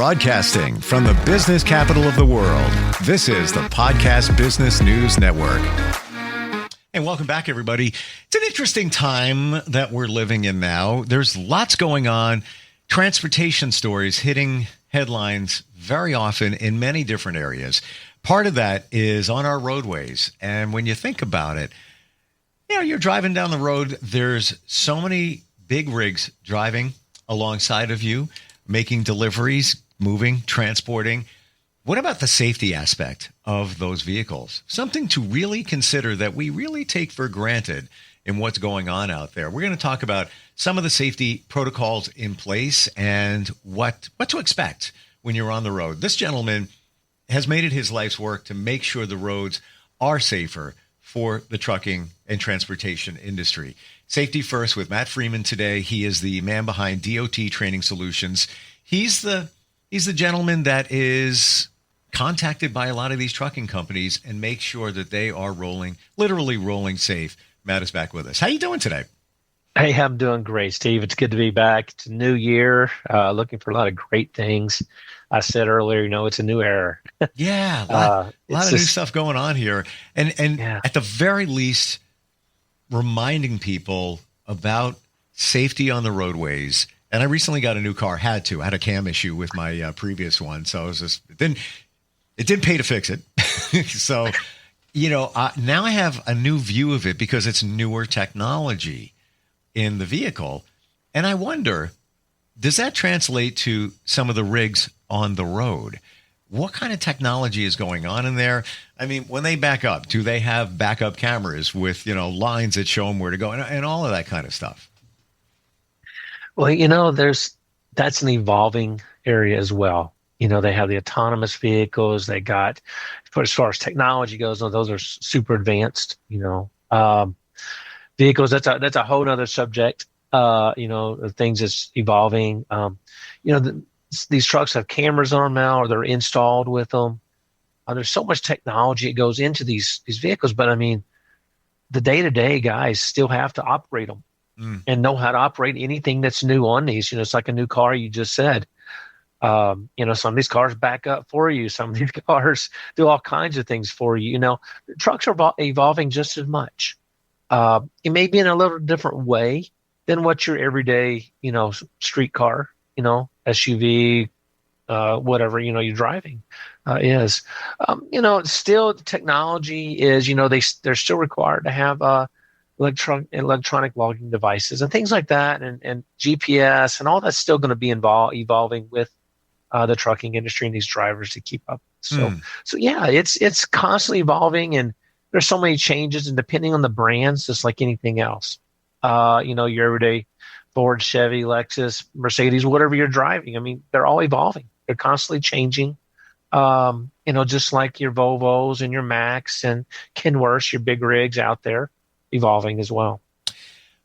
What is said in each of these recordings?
Broadcasting from the business capital of the world, this is the Podcast Business News Network. And welcome back, everybody. It's an interesting time that we're living in now. There's lots going on. Transportation stories hitting headlines very often in many different areas. Part of that is on our roadways. And when you think about it, you know, you're driving down the road, there's so many big rigs driving alongside of you, making deliveries, moving, transporting. What about the safety aspect of those vehicles? Something to really consider that we really take for granted in what's going on out there. We're going to talk about some of the safety protocols in place and what to expect when you're on the road. This gentleman has made it his life's work to make sure the roads are safer for the trucking and transportation industry. Safety First with Matt Freeman today. He is the man behind DOT Training Solutions. He's the gentleman that is contacted by a lot of these trucking companies and make sure that they are literally rolling safe. Matt is back with us. How you doing today? Hey, I'm doing great, Steve. It's good to be back. It's a new year, looking for a lot of great things. I said earlier, it's a new era. Yeah, a lot of new stuff going on here. And yeah, at the very least, reminding people about safety on the roadways. And I recently got a new car, I had a cam issue with my previous one. So it didn't pay to fix it. So, now I have a new view of it because it's newer technology in the vehicle. And I wonder, does that translate to some of the rigs on the road? What kind of technology is going on in there? I mean, when they back up, do they have backup cameras with, lines that show them where to go and all of that kind of stuff? Well, that's an evolving area as well. They have the autonomous vehicles. They got, as far as technology goes, those are super advanced, vehicles. That's a whole nother subject, things that's evolving. These trucks have cameras on them now, or they're installed with them. There's so much technology that goes into these vehicles, but I mean, the day-to-day guys still have to operate them and know how to operate anything that's new on these. It's like a new car, you just said. Some of these cars back up for you. Some of these cars do all kinds of things for you. The trucks are evolving just as much. It may be in a little different way than what your everyday, street car, SUV, whatever, you're driving is. Still technology is, they're still required to have electronic logging devices and things like that, and GPS and all that's still going to be evolving with the trucking industry and these drivers to keep up. So yeah, it's constantly evolving, and there's so many changes, and depending on the brands, just like anything else, your everyday Ford, Chevy, Lexus, Mercedes, whatever you're driving, I mean, they're all evolving. They're constantly changing. Just like your Volvos and your Macs and Kenworths, your big rigs out there, evolving as well.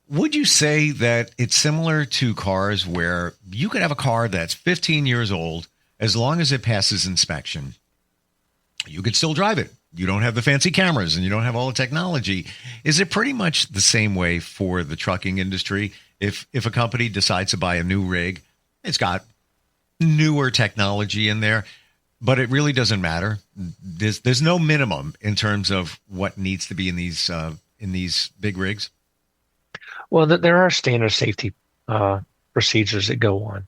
Would you say that it's similar to cars where you could have a car that's 15 years old, as long as it passes inspection, you could still drive it? You don't have the fancy cameras and you don't have all the technology. Is it pretty much the same way for the trucking industry? If a company decides to buy a new rig, it's got newer technology in there, but it really doesn't matter. There's no minimum in terms of what needs to be in these big rigs. Well, there are standard safety procedures that go on.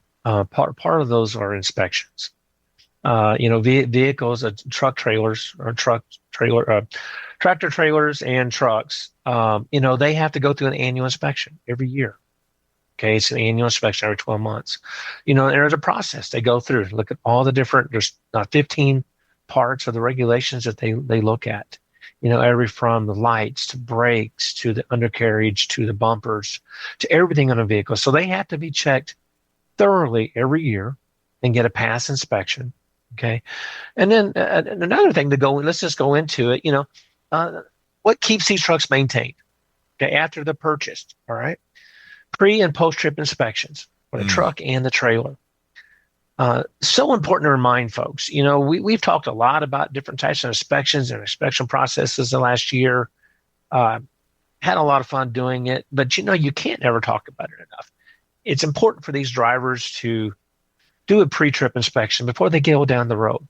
Part of those are inspections. Vehicles, tractor trailers and trucks, they have to go through an annual inspection every year. Okay, it's an annual inspection every 12 months. There's a process they go through, look at all the different, there's 15 parts of the regulations that they look at. Every from the lights to brakes to the undercarriage to the bumpers to everything on a vehicle. So they have to be checked thoroughly every year and get a pass inspection. Okay. And then another thing let's just go into it, what keeps these trucks maintained? Okay. After they're purchased. All right. Pre and post trip inspections for the truck and the trailer. So important to remind folks, we've talked a lot about different types of inspections and inspection processes the last year. Had a lot of fun doing it, but you can't ever talk about it enough. It's important for these drivers to do a pre-trip inspection before they go down the road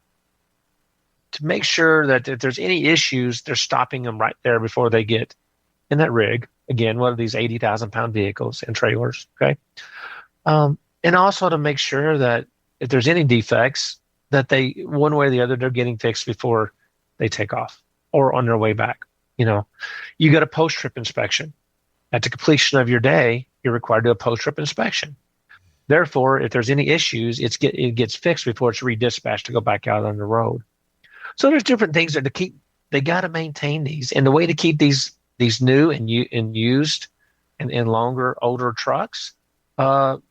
to make sure that if there's any issues, they're stopping them right there before they get in that rig. Again, one of these 80,000-pound vehicles and trailers, okay? And also to make sure that if there's any defects, that they, one way or the other, they're getting fixed before they take off or on their way back. You got a post-trip inspection. At the completion of your day, you're required to do a post-trip inspection. Therefore, if there's any issues, it gets fixed before it's redispatched to go back out on the road. So there's different things that they got to maintain these. And the way to keep these new and used and longer, older trucks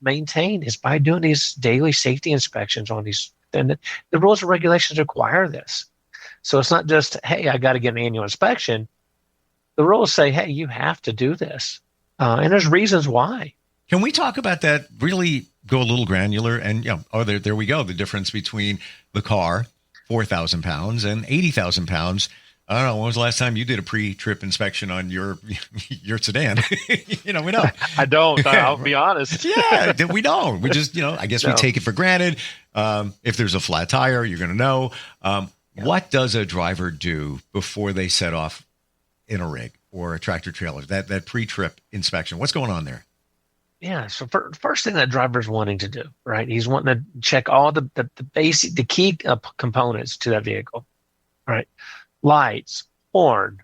maintained is by doing these daily safety inspections on these. And the rules and regulations require this. So it's not just, hey, I got to get an annual inspection. The rules say, hey, you have to do this. And there's reasons why. Can we talk about that? Really go a little granular and, there we go. The difference between the car, 4,000 pounds, and 80,000 pounds. I don't know. When was the last time you did a pre-trip inspection on your sedan? We don't. I don't. I'll be honest. Yeah, we don't. We just, I guess we take it for granted. If there's a flat tire, you're going to know. What does a driver do before they set off in a rig or a tractor trailer? That pre-trip inspection. What's going on there? Yeah. So first thing that driver's wanting to do, right? He's wanting to check all the basic, the key components to that vehicle, right? Lights, horn,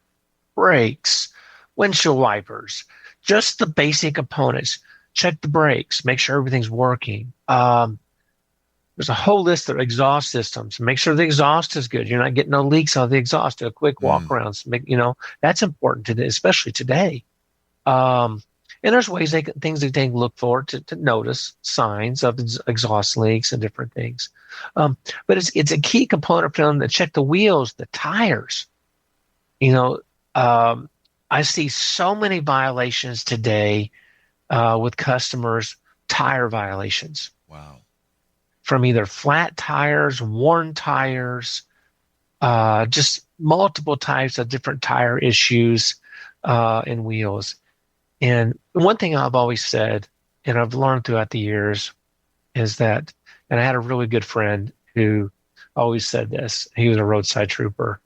brakes, windshield wipers, just the basic components. Check the brakes, make sure everything's working. There's a whole list of exhaust systems. Make sure the exhaust is good. You're not getting no leaks out of the exhaust. Do a quick walk around. That's important today, especially today. And there's things they can look for to notice signs of exhaust leaks and different things. But it's a key component for them to check the wheels, the tires. I see so many violations today with customers, tire violations. Wow. From either flat tires, worn tires, just multiple types of different tire issues and wheels. And one thing I've always said, and I've learned throughout the years, is that, and I had a really good friend who always said this. He was a roadside trooper.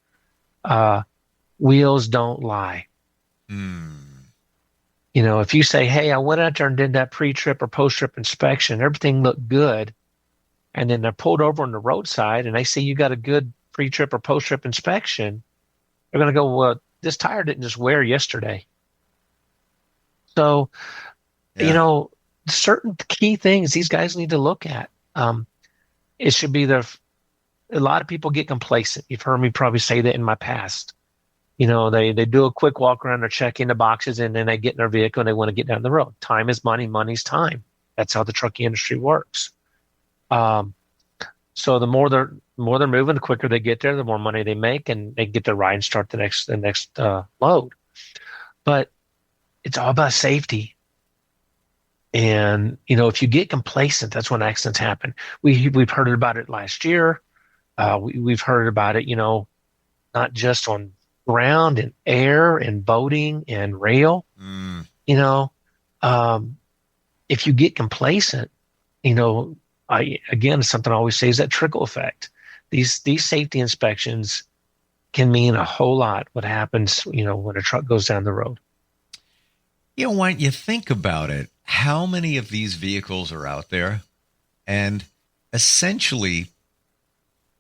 Wheels don't lie. If you say, hey, I went out there and did that pre-trip or post-trip inspection, everything looked good, and then they're pulled over on the roadside and they see you got a good pre-trip or post-trip inspection, they're going to go, well, this tire didn't just wear yesterday. So, certain key things these guys need to look at. It should be a lot of people get complacent. You've heard me probably say that in my past. They do a quick walk around, they're checking the boxes, and then they get in their vehicle and they want to get down the road. Time is money, money's time. That's how the trucking industry works. So the more they're moving, the quicker they get there, the more money they make, and they get their ride and start the next load. But it's all about safety. And, if you get complacent, that's when accidents happen. We've heard about it last year. We've heard about it, not just on ground and air and boating and rail. If you get complacent, something I always say is that trickle effect. These safety inspections can mean a whole lot what happens, when a truck goes down the road. When you think about it, how many of these vehicles are out there, and essentially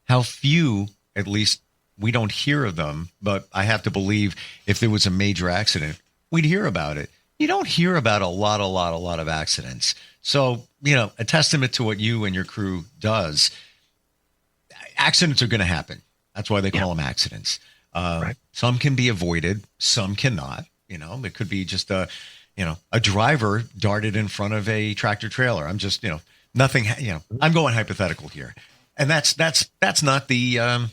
how few, at least we don't hear of them, but I have to believe if there was a major accident, we'd hear about it. You don't hear about a lot of accidents. So, a testament to what you and your crew does. Accidents are going to happen. That's why they call them accidents. Right. Some can be avoided. Some cannot. It could be just a driver darted in front of a tractor trailer. I'm just, nothing, I'm going hypothetical here. And that's not the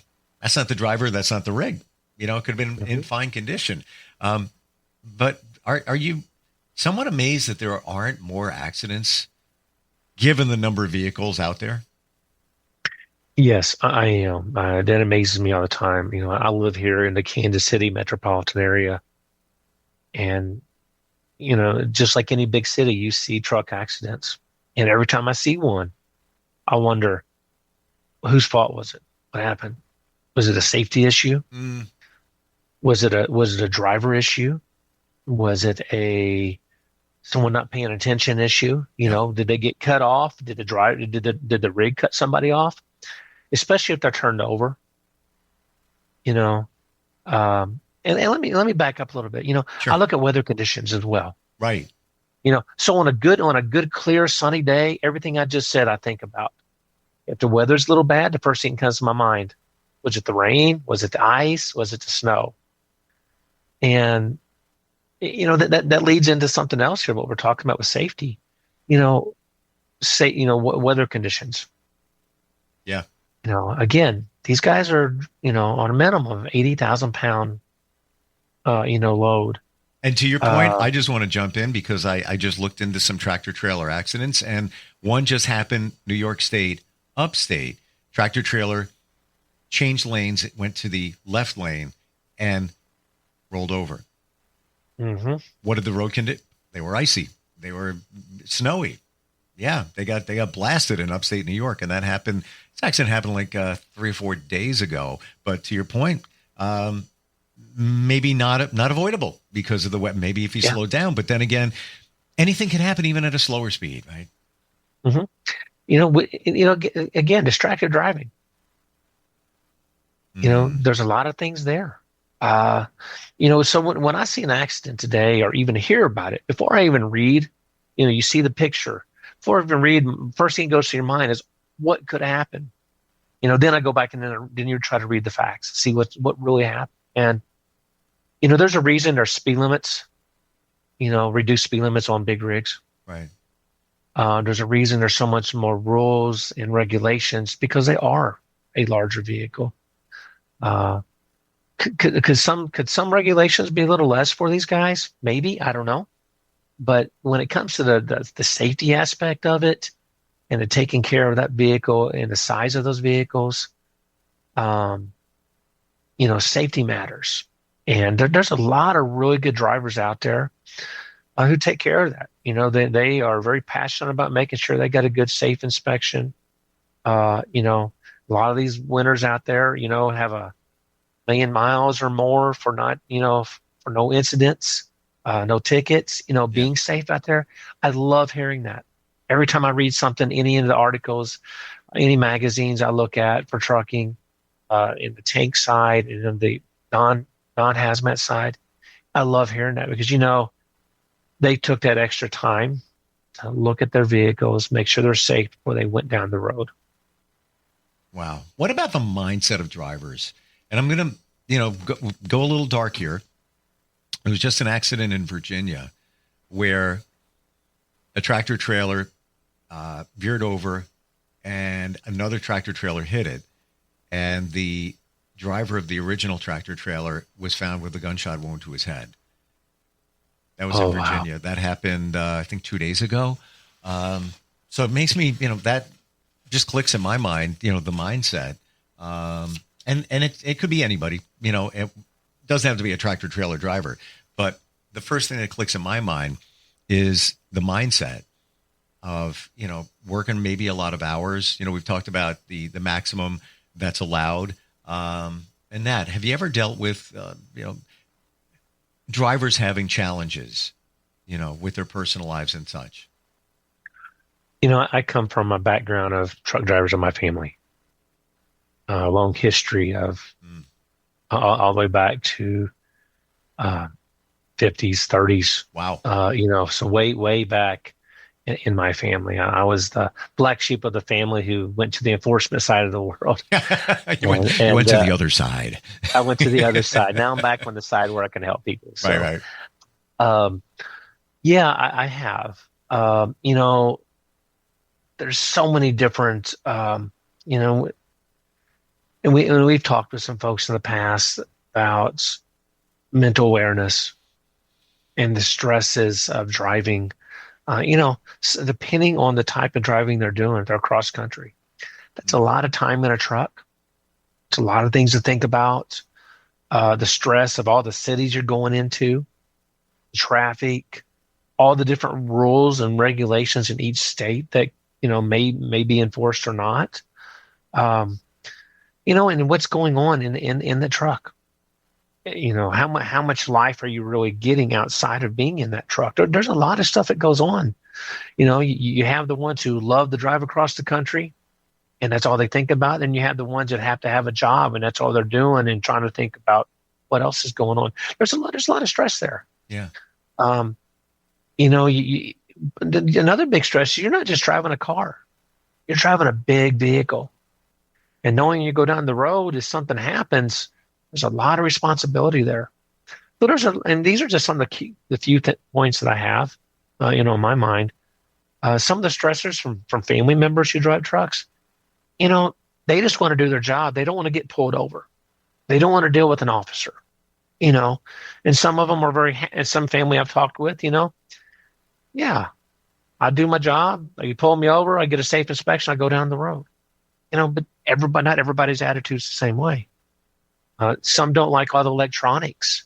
driver. That's not the rig. It could have been in fine condition. But are you somewhat amazed that there aren't more accidents given the number of vehicles out there? Yes, I am. That amazes me all the time. I live here in the Kansas City metropolitan area. And, just like any big city, you see truck accidents. And every time I see one, I wonder, whose fault was it? What happened? Was it a safety issue? Mm, Was it a driver issue? Was it a someone not paying attention issue? yeah. Did they get cut off? Did the rig cut somebody off? Especially if they're turned over, you know. And let me back up a little bit. I Sure. look at weather conditions as well. Right. So on a good, clear, sunny day, everything I just said, I think about. If the weather's a little bad, the first thing that comes to my mind, was it the rain? Was it the ice? Was it the snow? And that leads into something else here. What we're talking about with safety, weather conditions. Yeah. Again, these guys are on a minimum of 80,000 pound load. And to your point, I just want to jump in because I just looked into some tractor trailer accidents, and one just happened, New York State, upstate. Tractor trailer changed lanes. It went to the left lane and rolled over. Mm-hmm. What did the road condition? They were icy. They were snowy. Yeah, they got blasted in upstate New York, and that happened. This accident happened like 3 or 4 days ago. But to your point, maybe not avoidable because of the wet. Maybe if you slow down, but then again, anything can happen even at a slower speed, right? Mm-hmm. Again, distracted driving. There's a lot of things there. So when I see an accident today or even hear about it, before I even read, you see the picture. Before I even read, first thing that goes to your mind is what could happen. Then I go back and then you try to read the facts, see what really happened. And, there's a reason there's speed limits, reduced speed limits on big rigs. Right. There's a reason there's so much more rules and regulations because they are a larger vehicle. Could some regulations be a little less for these guys? Maybe, I don't know. But when it comes to the safety aspect of it and the taking care of that vehicle and the size of those vehicles, safety matters. And there's a lot of really good drivers out there who take care of that. They are very passionate about making sure they got a good, safe inspection. A lot of these winners out there, have 1,000,000 miles or more for not, for no incidents, no tickets, being safe out there. I love hearing that. Every time I read something, any of the articles, any magazines I look at for trucking, in the tank side and in the non-hazmat side, I love hearing that because, they took that extra time to look at their vehicles, make sure they're safe before they went down the road. Wow. What about the mindset of drivers? And I'm going to, go a little dark here. It was just an accident in Virginia where a tractor trailer veered over and another tractor trailer hit it. And the driver of the original tractor trailer was found with a gunshot wound to his head. That was in Virginia. Wow. That happened, I think, 2 days ago. So it makes me, that just clicks in my mind, the mindset. And it could be anybody, it doesn't have to be a tractor trailer driver. But the first thing that clicks in my mind is the mindset of, working maybe a lot of hours. We've talked about the maximum that's allowed. And that, have you ever dealt with, drivers having challenges, with their personal lives and such? I come from a background of truck drivers in my family. A long history of all the way back to 50s, 30s. Wow. So way back in my family. I was the black sheep of the family who went to the enforcement side of the world. You went to the other side. I went to the other side. Now I'm back on the side where I can help people. So, right. Yeah, I have. There's so many different, and we've talked with some folks in the past about mental awareness and the stresses of driving. Depending on the type of driving they're doing, if they're cross country, that's a lot of time in a truck. It's a lot of things to think about. The stress of all the cities you're going into, traffic, all the different rules and regulations in each state that may be enforced or not. And what's going on in the truck. How much life are you really getting outside of being in that truck? There's a lot of stuff that goes on. You have the ones who love to drive across the country, and that's all they think about. And you have the ones that have to have a job, and that's all they're doing, and trying to think about what else is going on. There's a lot of stress there. Yeah. Another big stress is you're not just driving a car, you're driving a big vehicle, and knowing you go down the road, if something happens, there's a lot of responsibility there. So and these are just some of the few points that I have, in my mind. Some of the stressors from family members who drive trucks, they just want to do their job. They don't want to get pulled over. They don't want to deal with an officer, and some of them are and some family I've talked with, yeah, I do my job. You pull me over, I get a safe inspection, I go down the road, but not everybody's attitude's the same way. Some don't like all the electronics.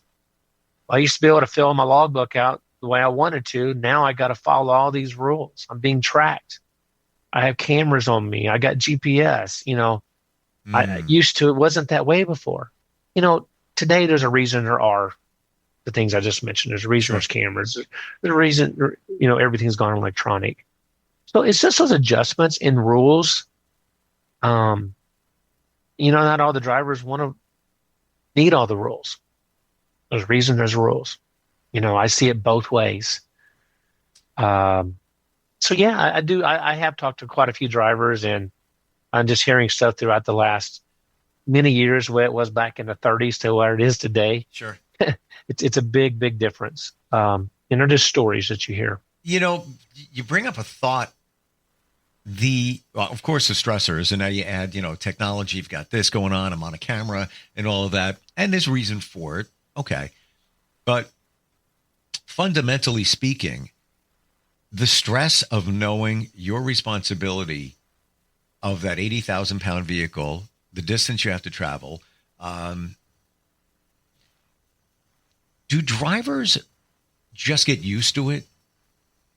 I used to be able to fill my logbook out the way I wanted to. Now I got to follow all these rules. I'm being tracked. I have cameras on me. I got GPS. I used to, it wasn't that way before. Today there's a reason there are the things I just mentioned. There's a reason there's cameras. There's a reason, everything's gone electronic. So it's just those adjustments in rules. Not all the drivers want to need all the rules. There's a reason there's rules. I see it both ways. So yeah, I do. I have talked to quite a few drivers, and I'm just hearing stuff throughout the last many years, where it was back in the 30s to where it is today. Sure. It's a big, big difference. They're just stories that you hear. You bring up a thought. Of course, the stressors, and now you add, technology. You've got this going on. I'm on a camera and all of that, and there's reason for it. Okay, but fundamentally speaking, the stress of knowing your responsibility of that 80,000-pound vehicle, the distance you have to travel. Do drivers just get used to it?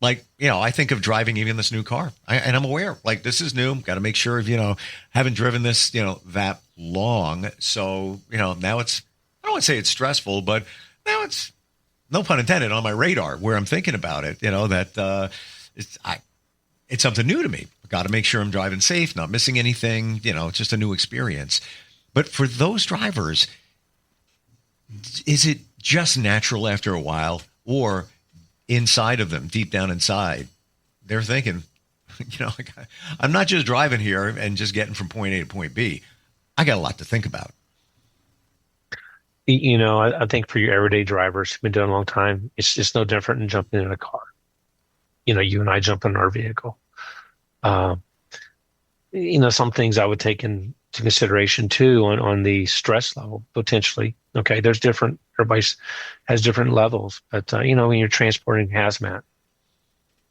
Like, I think of driving even this new car, and I'm aware, like, this is new. Got to make sure of, haven't driven this, that long. So, now it's, I don't want to say it's stressful, but now it's, no pun intended, on my radar where I'm thinking about it, that it's something new to me. Got to make sure I'm driving safe, not missing anything, it's just a new experience. But for those drivers, is it just natural after a while, or inside of them, deep down inside, they're thinking, I'm not just driving here and just getting from point A to point B. I got a lot to think about. I think for your everyday drivers who've been doing it a long time, it's just no different than jumping in a car. You and I jump in our vehicle. Some things I would take into consideration too on the stress level, potentially. Okay, there's everybody has different levels, but when you're transporting hazmat,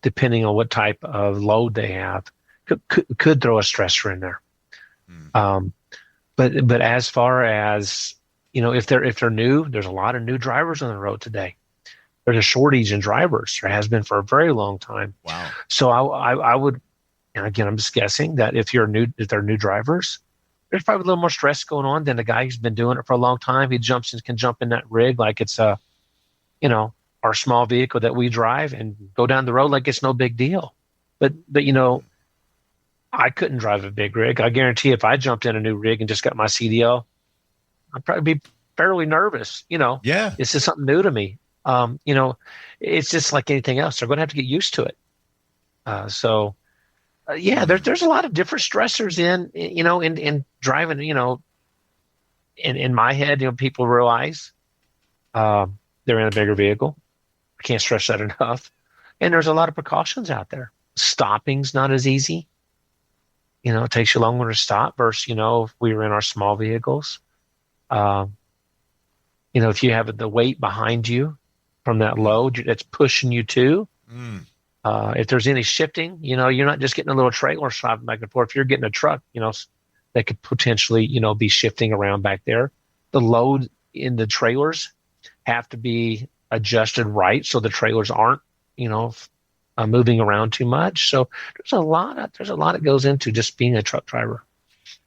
depending on what type of load they have, could throw a stressor in there. But as far as if they're new, there's a lot of new drivers on the road today. There's a shortage in drivers. There has been for a very long time. Wow. So I would, and again, I'm just guessing that if they're new drivers, there's probably a little more stress going on than the guy who's been doing it for a long time. He can jump in that rig like it's our small vehicle that we drive and go down the road like it's no big deal. But I couldn't drive a big rig. I guarantee if I jumped in a new rig and just got my CDL, I'd probably be fairly nervous. Yeah, this is something new to me. It's just like anything else. They're going to have to get used to it. There's a lot of different stressors in driving. In my head, people realize they're in a bigger vehicle. I can't stress that enough. And there's a lot of precautions out there. Stopping's not as easy. It takes you longer to stop versus, if we were in our small vehicles. If you have the weight behind you from that load, that's pushing you too. If there's any shifting, you're not just getting a little trailer shot back and forth. If you're getting a truck, that could potentially, be shifting around back there. The load in the trailers have to be adjusted right so the trailers aren't, moving around too much. So there's a lot that goes into just being a truck driver.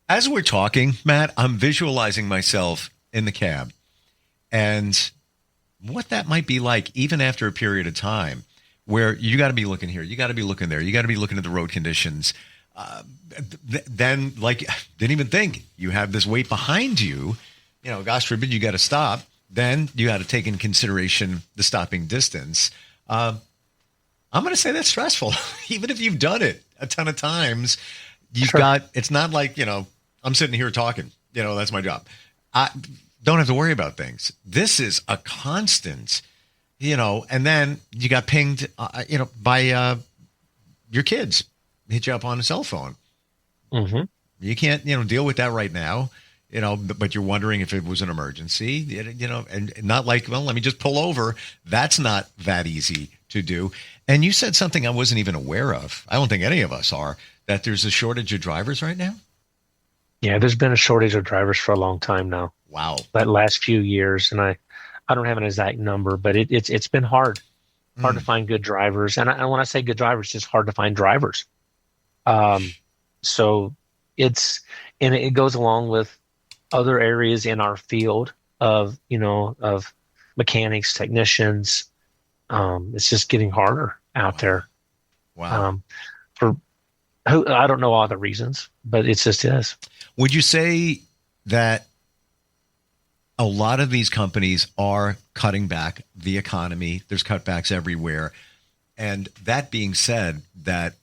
As we're talking, Matt, I'm visualizing myself in the cab and what that might be like even after a period of time where you got to be looking here, you got to be looking there, you got to be looking at the road conditions. Then, like, didn't even think you have this weight behind you. You know, gosh forbid you got to stop. Then you got to take in consideration the stopping distance. I'm going to say that's stressful. Even if you've done it a ton of times, it's not like, I'm sitting here talking, that's my job. I don't have to worry about things. This is a constant, and then you got pinged, by your kids hit you up on a cell phone. Mm-hmm. You can't, deal with that right now, but you're wondering if it was an emergency, and not like, well, let me just pull over. That's not that easy to do. And you said something I wasn't even aware of. I don't think any of us are, that there's a shortage of drivers right now. Yeah, there's been a shortage of drivers for a long time now. Wow. That last few years. And I don't have an exact number, but it's been hard to find good drivers. And when I say good drivers, it's just hard to find drivers. So it goes along with other areas in our field of mechanics, technicians. It's just getting harder out there. Wow. I don't know all the reasons, but it just is. Would you say that a lot of these companies are cutting back the economy? There's cutbacks everywhere. And that being said, that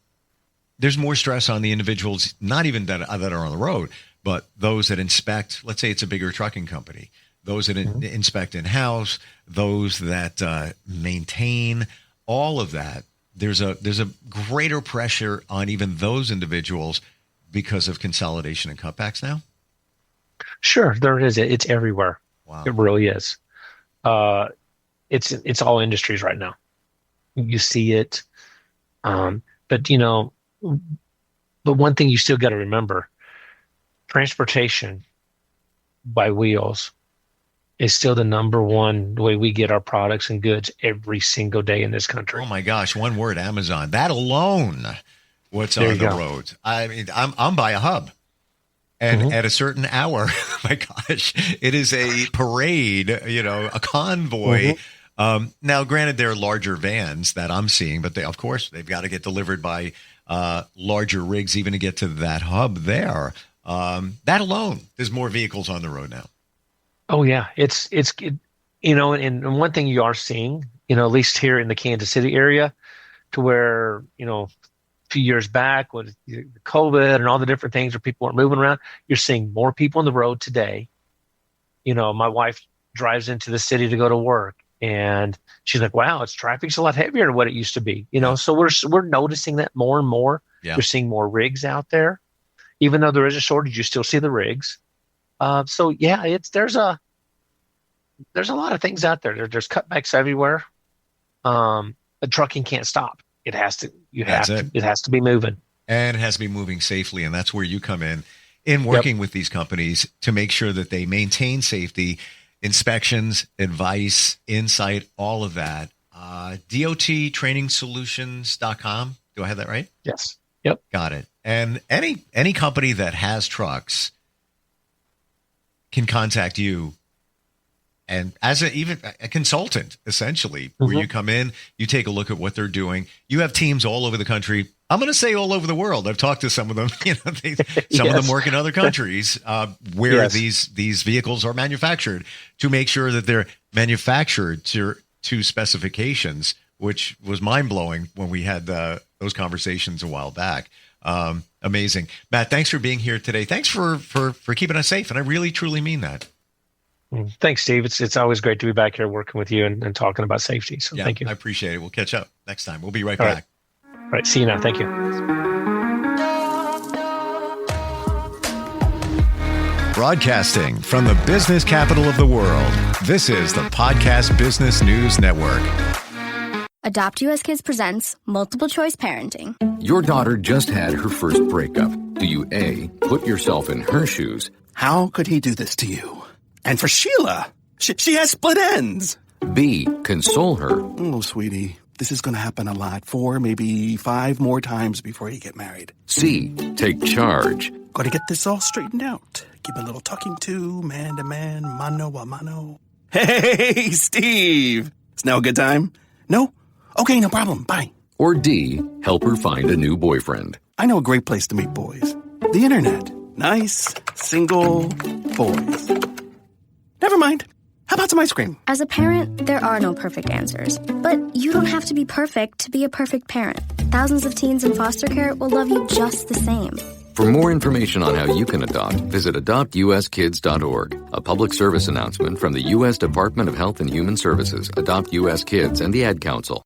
there's more stress on the individuals, not even that are on the road, but those that inspect. Let's say it's a bigger trucking company. Those that inspect in-house, those that maintain, all of that. There's a greater pressure on even those individuals because of consolidation and cutbacks now? Sure, there is. It's everywhere. Wow. It really is. It's all industries right now. You see it. But one thing you still got to remember, transportation by wheels is still the number one way we get our products and goods every single day in this country. Oh my gosh, one word, Amazon. That alone, what's on the road. I mean, I'm by a hub. And at a certain hour, my gosh, it is a parade, a convoy. Now, granted, there are larger vans that I'm seeing, but of course, they've got to get delivered by larger rigs even to get to that hub there. That alone, there's more vehicles on the road now. Oh yeah, it's and one thing you are seeing, at least here in the Kansas City area, to where a few years back with COVID and all the different things where people weren't moving around, you're seeing more people on the road today. My wife drives into the city to go to work, and she's like, "Wow, traffic's a lot heavier than what it used to be." So we're noticing that more and more. Yeah. You're seeing more rigs out there, even though there is a shortage. You still see the rigs. So yeah, there's a lot of things out there. There's cutbacks everywhere. The trucking can't stop. It has to. It has to be moving, and it has to be moving safely. And that's where you come in working with these companies to make sure that they maintain safety, inspections, advice, insight, all of that. DOTtrainingsolutions.com. Do I have that right? Yes. Yep. Got it. And any company that has trucks can contact you, and as even a consultant, essentially, where you come in, you take a look at what they're doing. You have teams all over the country. I'm going to say all over the world. I've talked to some of them. Some of them work in other countries where these vehicles are manufactured, to make sure that they're manufactured to specifications, which was mind blowing when we had those conversations a while back. Amazing. Matt, thanks for being here today. Thanks for keeping us safe. And I really, truly mean that. Thanks, Steve. It's always great to be back here working with you and talking about safety. So thank you. I appreciate it. We'll catch up next time. We'll be right back. All right. See you now. Thank you. Broadcasting from the business capital of the world, this is the Podcast Business News Network. Adopt US Kids presents Multiple Choice Parenting. Your daughter just had her first breakup. Do you A, put yourself in her shoes? How could he do this to you? And for Sheila, she has split ends. B, console her. Oh, sweetie, this is going to happen a lot. 4, maybe 5 more times before you get married. C. Take charge. Got to get this all straightened out. Give a little talking to, man to man, mano a mano. Hey, Steve! Is now a good time? No? Okay, no problem. Bye. Or D. Help her find a new boyfriend. I know a great place to meet boys. The internet. Nice, single boys. Never mind. How about some ice cream? As a parent, there are no perfect answers. But you don't have to be perfect to be a perfect parent. Thousands of teens in foster care will love you just the same. For more information on how you can adopt, visit adoptuskids.org. A public service announcement from the U.S. Department of Health and Human Services, Adopt U.S. Kids, and the Ad Council.